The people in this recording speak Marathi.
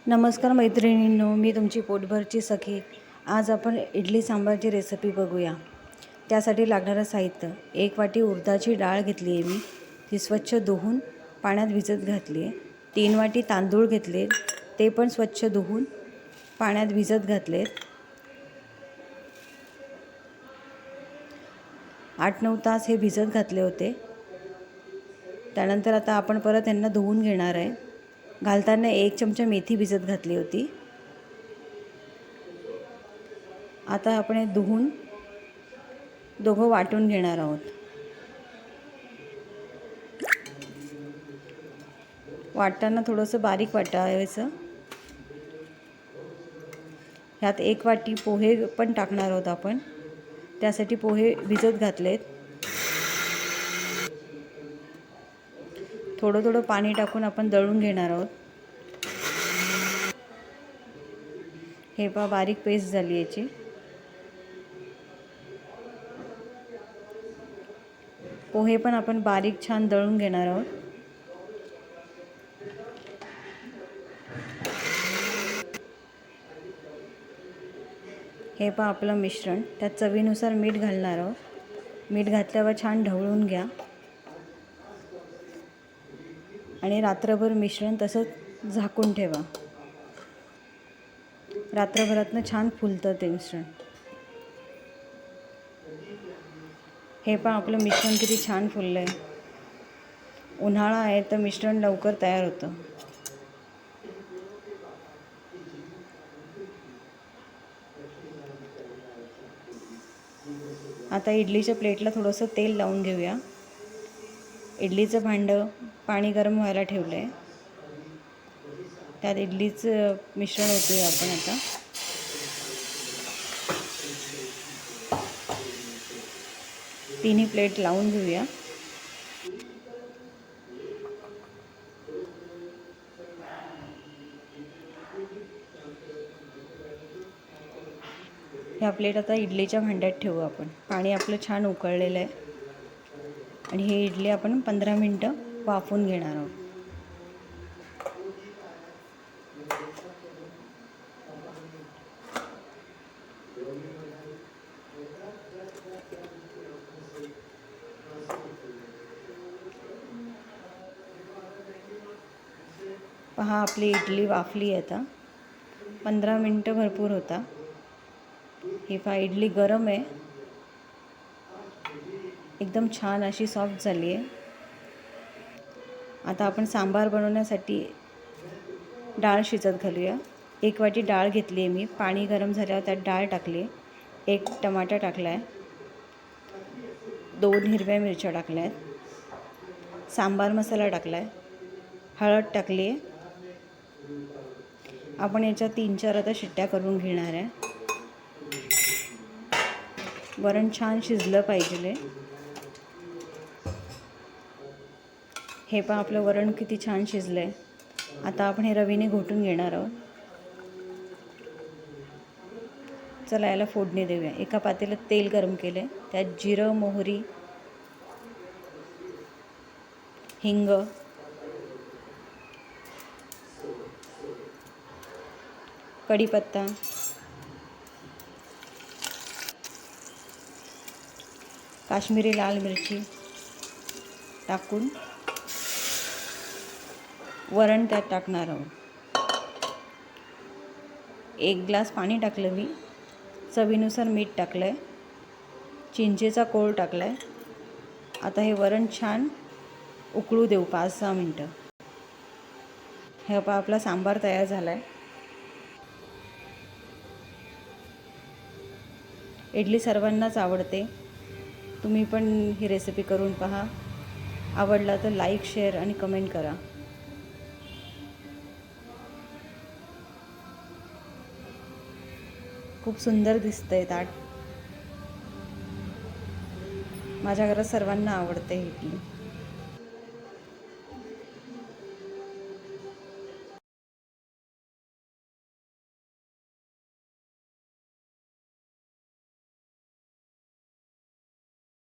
नमस्कार मैत्रिणींनो, मी तुमची पोटभरची सखी. आज आपण इडली सांबारची रेसिपी बघूया. त्यासाठी लागणारं साहित्य: 1 वाटी उडदाची डाळ घेतली आहे मी, ती स्वच्छ धुवून पाण्यात भिजत घातली आहे. 3 वाटी तांदूळ घेतले, ते पण स्वच्छ धुवून पाण्यात भिजत घातले. 8-9 तास हे भिजत घातले होते. त्यानंतर आता आपण परत यांना धुवून घेणार आहे. घालताना 1 चमचा मेथी भिजत घातली होती. आता आपण हे धुवून दोघं वाटून घेणार आहोत. वाटताना थोडंसं बारीक वाटायचं. ह्यात 1 वाटी पोहे पण टाकणार आहोत आपण. त्यासाठी पोहे भिजत घातलेत. थोडं थोडं पाणी टाकून आपण दळून घेणार आहोत. हे पहा, बारीक पेस्ट झाली याची. पोहे पण आपण बारीक छान दळून घेणार आहोत. हे पहा आपलं मिश्रण. त्यात चवीनुसार मीठ घालणार आहोत. मीठ घातल्यावर छान ढवळून घ्या आणि रात्रभर मिश्रण तसंच झाकून ठेवा. रात्रभरातनं छान फुलतं ते मिश्रण. हे पहा आपलं मिश्रण किती छान फुललं आहे. उन्हाळा आहे तर मिश्रण लवकर तयार होतं. आता इडलीच्या प्लेटला थोडंसं तेल लावून घेऊया. इडलीचं भांडं पाणी गरम व्हायला ठेवलं आहे. त्यात इडलीचं मिश्रण ओतूया आपण आता. तिन्ही प्लेट लावून घेऊया. ह्या प्लेट आता इडलीच्या भांड्यात ठेवू आपण. पाणी आपलं छान उकळलेलं आहे आणि हे इडली आपण 15 मिनटं वाफवून घेणार आहोत. पहा, आपली इडली वाफली आहे. आता 15 मिनटं भरपूर होता. ही पहा, इडली गरम आहे, एकदम छान अशी सॉफ्ट झाली आहे. आता आपण सांबार बनवण्यासाठी डाळ शिजत घालूया. 1 वाटी डाळ घेतली आहे मी. पाणी गरम झाल्यावर त्यात डाळ टाकली. 1 टमाटा टाकला आहे. 2 हिरव्या मिरच्या टाकल्या आहेत. सांबार मसाला टाकला आहे. हळद टाकली आहे. आपण याच्या 3-4 आता शिट्ट्या करून घेणार आहे. वरण छान शिजलं पाहिजे. हे पण आपलं वरण किती छान शिजलं आहे. आता आपण हे रवीने घोटून घेणार आहोत. चला याला फोडणी देऊया. एका पातेल्यात तेल गरम केले. त्यात जिरं, मोहरी, हिंग, कढीपत्ता, काश्मीरी लाल मिरची टाकून वरण त्यात टाकणार आहोत. 1 ग्लास पाणी टाकलं मी. चवीनुसार मीठ टाकलं आहे. चिंचेचा कोळ टाकला आहे. आता हे वरण छान उकळू देऊ 5-6 मिनटं. हे पहा, आपला सांबार तयार झाला आहे. इडली सर्वांनाच आवडते. तुम्ही पण ही रेसिपी करून पहा. आवडला तर लाईक, शेअर आणि कमेंट करा. खूप सुंदर दिसतंय ताट. माझ्या घरात सर्वांना आवडते इडली.